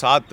7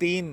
3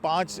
5